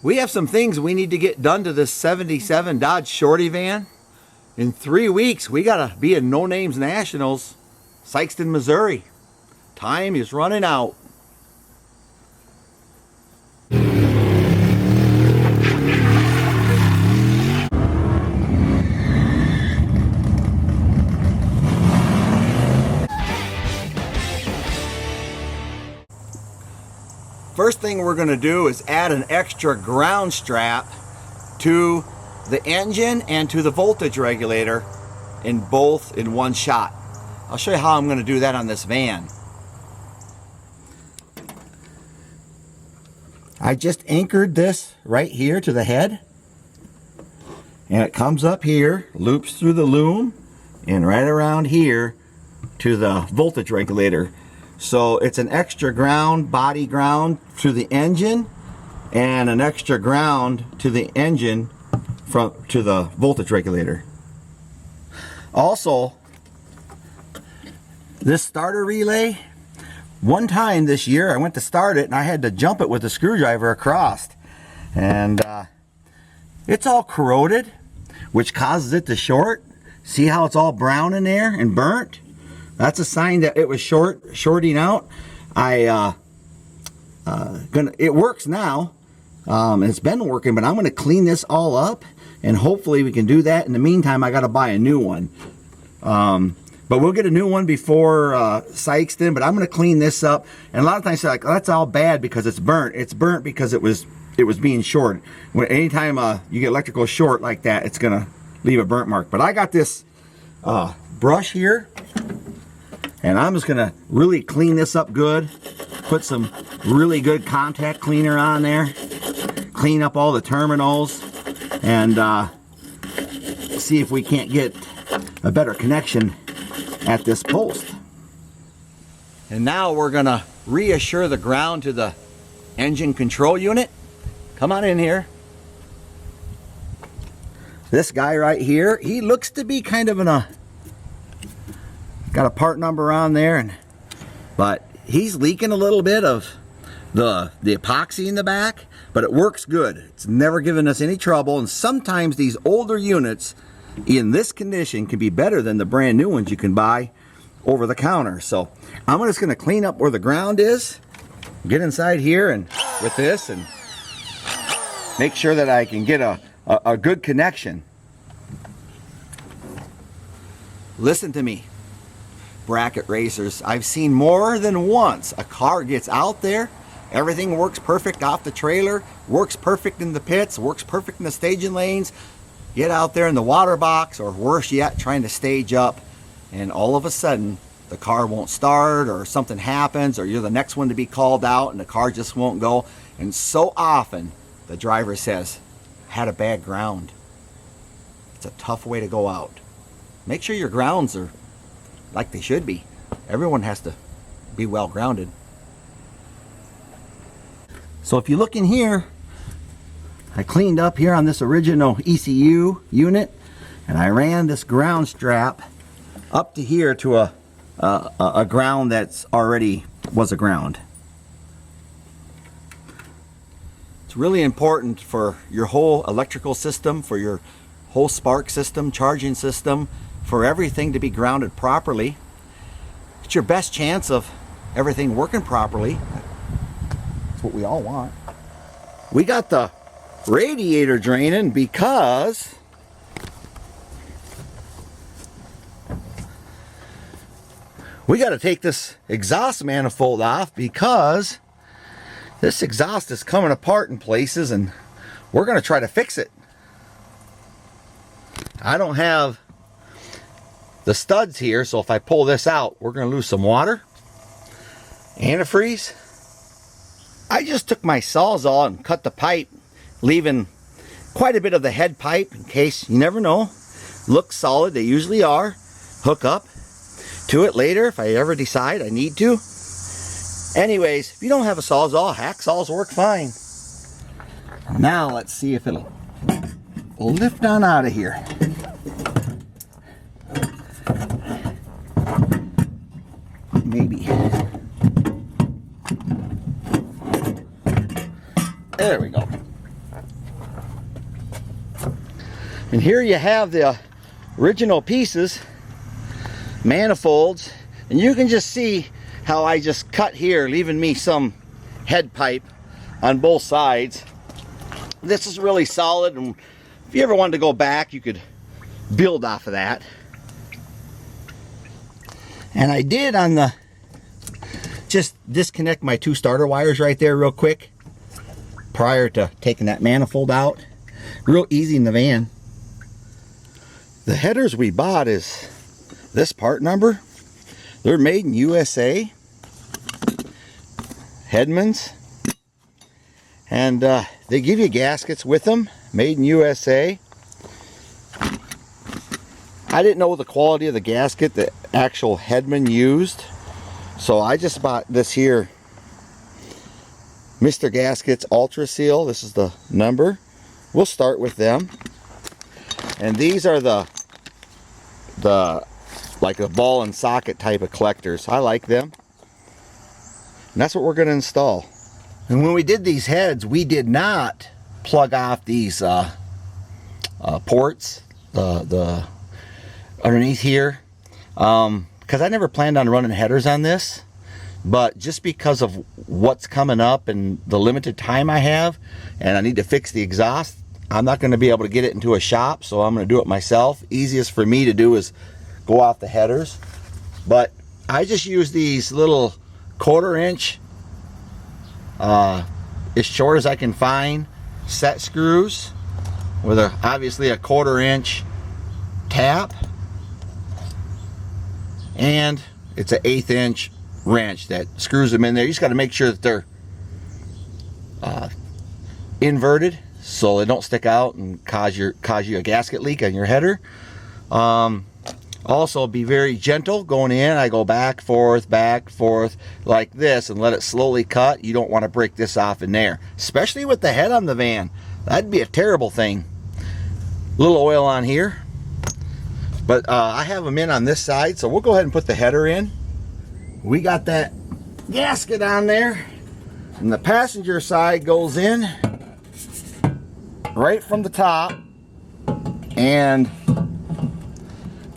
We have some things we need to get done to this 77 Dodge Shorty van. In 3 weeks, we gotta be in No Names Nationals, Sikeston, Missouri. Time is running out. First thing we're going to do is add an extra ground strap to the engine and to the voltage regulator in both in one shot. I'll show you how I'm going to do that on this van. I just anchored this right here to the head, and it comes up here, loops through the loom, and right around here to the voltage regulator. So it's an extra ground, body ground to the engine, and an extra ground to the engine to the voltage regulator. Also, this starter relay, one time this year I went to start it and I had to jump it with a screwdriver across, and it's all corroded, which causes it to short. See how it's all brown in there and burnt? That's a sign that it was shorting out. It works now, and it's been working, but I'm gonna clean this all up, and hopefully we can do that. In the meantime, I gotta buy a new one. But we'll get a new one before Sikeston, but I'm gonna clean this up. And a lot of times they're like, oh, that's all bad because it's burnt. It's burnt because it was being short. Anytime you get electrical short like that, it's gonna leave a burnt mark. But I got this brush here, and I'm just gonna really clean this up good. Put some really good contact cleaner on there. Clean up all the terminals, and see if we can't get a better connection at this post. And now we're gonna reassure the ground to the engine control unit. Come on in here. This guy right here, he looks to be kind of got a part number on there, but he's leaking a little bit of the epoxy in the back, but it works good. It's never given us any trouble, and sometimes these older units in this condition can be better than the brand new ones you can buy over the counter. So I'm just going to clean up where the ground is, get inside here and with this, and make sure that I can get a good connection. Listen to me, bracket racers. I've seen more than once a car gets out there, everything works perfect off the trailer, works perfect in the pits, works perfect in the staging lanes, get out there in the water box, or worse yet, trying to stage up, and all of a sudden the car won't start, or something happens, or you're the next one to be called out and the car just won't go. And so often the driver says, had a bad ground. It's a tough way to go out. Make sure your grounds are like they should be. Everyone has to be well grounded. So if you look in here, I cleaned up here on this original ECU unit, and I ran this ground strap up to here to a ground that's already was a ground. It's really important for your whole electrical system, for your whole spark system, charging system, for everything to be grounded properly. It's your best chance of everything working properly. That's what we all want. We got the radiator draining because we got to take this exhaust manifold off, because this exhaust is coming apart in places, and we're going to try to fix it. I don't have the studs here, so if I pull this out, we're going to lose some water. Antifreeze. I just took my Sawzall and cut the pipe, leaving quite a bit of the head pipe in case, you never know. Looks solid, they usually are. Hook up to it later if I ever decide I need to. Anyways, if you don't have a Sawzall, hacksaws work fine. Now let's see if it'll lift on out of here. Maybe. There we go. And here you have the original pieces, manifolds, and you can just see how I just cut here, leaving me some head pipe on both sides. This is really solid, and if you ever wanted to go back, you could build off of that. And I did on the, just disconnect my 2 starter wires right there real quick prior to taking that manifold out. Real easy in the van. The headers we bought is this part number. They're made in USA. Hedman's. And they give you gaskets with them, made in USA. I didn't know the quality of the gasket the actual Hedman used, so I just bought this here Mr. Gaskets Ultra Seal. This is the number. We'll start with them. And these are the like a ball and socket type of collectors. I like them. And that's what we're going to install. And when we did these heads, we did not plug off these ports, the underneath here, because I never planned on running headers on this. But just because of what's coming up and the limited time I have, and I need to fix the exhaust, I'm not going to be able to get it into a shop, so I'm going to do it myself. Easiest for me to do is go off the headers. But I just use these little 1/4 inch, as short as I can find, set screws with obviously a 1/4 inch tap, and it's an 1/8 inch wrench that screws them in there. You just got to make sure that they're inverted so they don't stick out and cause you a gasket leak on your header. Also, be very gentle going in. I go back, forth, like this, and let it slowly cut. You don't want to break this off in there, especially with the head on the van. That'd be a terrible thing. A little oil on here, but I have them in on this side, so we'll go ahead and put the header in. We got that gasket on there, and the passenger side goes in right from the top, and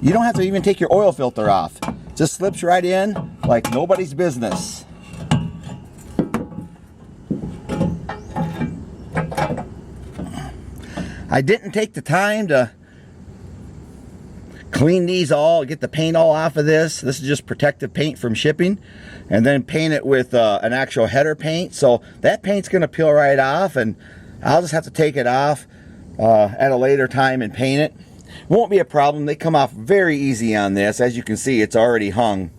you don't have to even take your oil filter off. Just slips right in like nobody's business. I didn't take the time to clean these all, get the paint all off of this. This is just protective paint from shipping, and then paint it with an actual header paint. So that paint's going to peel right off, and I'll just have to take it off at a later time and paint it. Won't be a problem. They come off very easy on this. As you can see, it's already hung.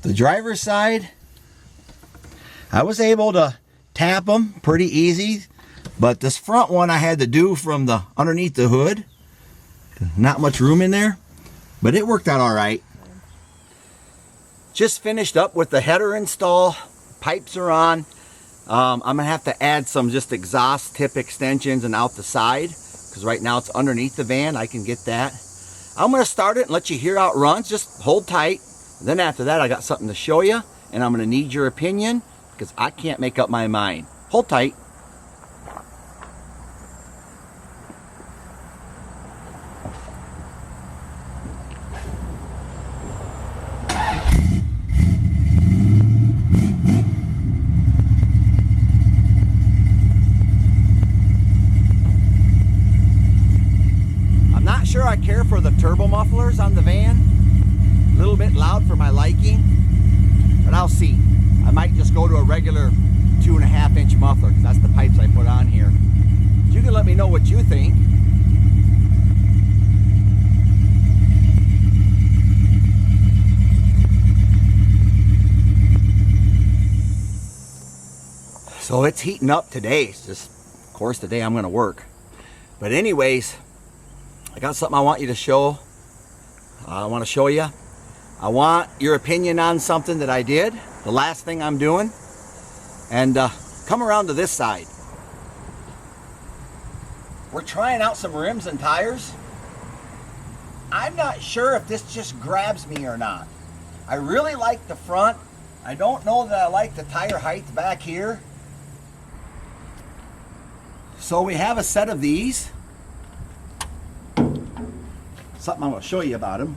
The driver's side, I was able to tap them pretty easy, but this front one I had to do from the underneath the hood. Not much room in there, but it worked out all right. Just finished up with the header install. Pipes are on. I'm gonna have to add some just exhaust tip extensions and out the side, because right now it's underneath the van. I can get that. I'm gonna start it and let you hear how it runs. Just hold tight. Then after that, I got something to show you, and I'm gonna need your opinion because I can't make up my mind. Hold tight. Sure, I care for the turbo mufflers on the van. A little bit loud for my liking, but I'll see. I might just go to a regular 2.5 inch muffler, because that's the pipes I put on here. You can let me know what you think. So it's heating up today. It's just, of course, the day I'm going to work. But anyways, I got something I want you to show. I want to show you. I want your opinion on something that I did, the last thing I'm doing. And come around to this side. We're trying out some rims and tires. I'm not sure if this just grabs me or not. I really like the front. I don't know that I like the tire height back here. So we have a set of these. something I'm going to show you about them.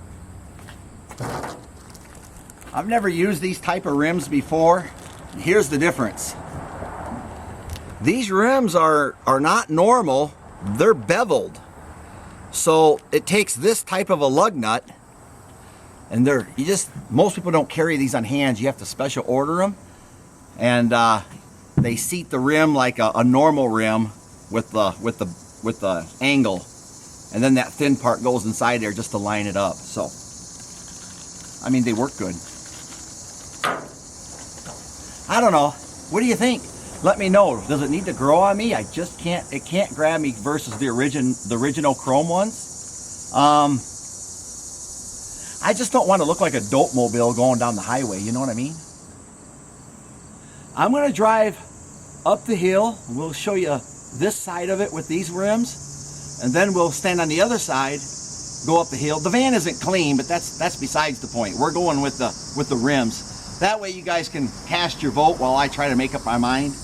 I've never used these type of rims before. Here's the difference. These rims are not normal, they're beveled. So it takes this type of a lug nut, and most people don't carry these on hands. You have to special order them, and they seat the rim like a normal rim with the angle, and then that thin part goes inside there just to line it up. So I mean, they work good. I don't know. What do you think? Let me know. Does it need to grow on me? I just can't. It can't grab me versus the original chrome ones. I just don't want to look like a dope mobile going down the highway. You know what I mean? I'm gonna drive up the hill. We'll show you this side of it with these rims, and then we'll stand on the other side, go up the hill. The van isn't clean, but that's besides the point. We're going with the rims. That way you guys can cast your vote while I try to make up my mind.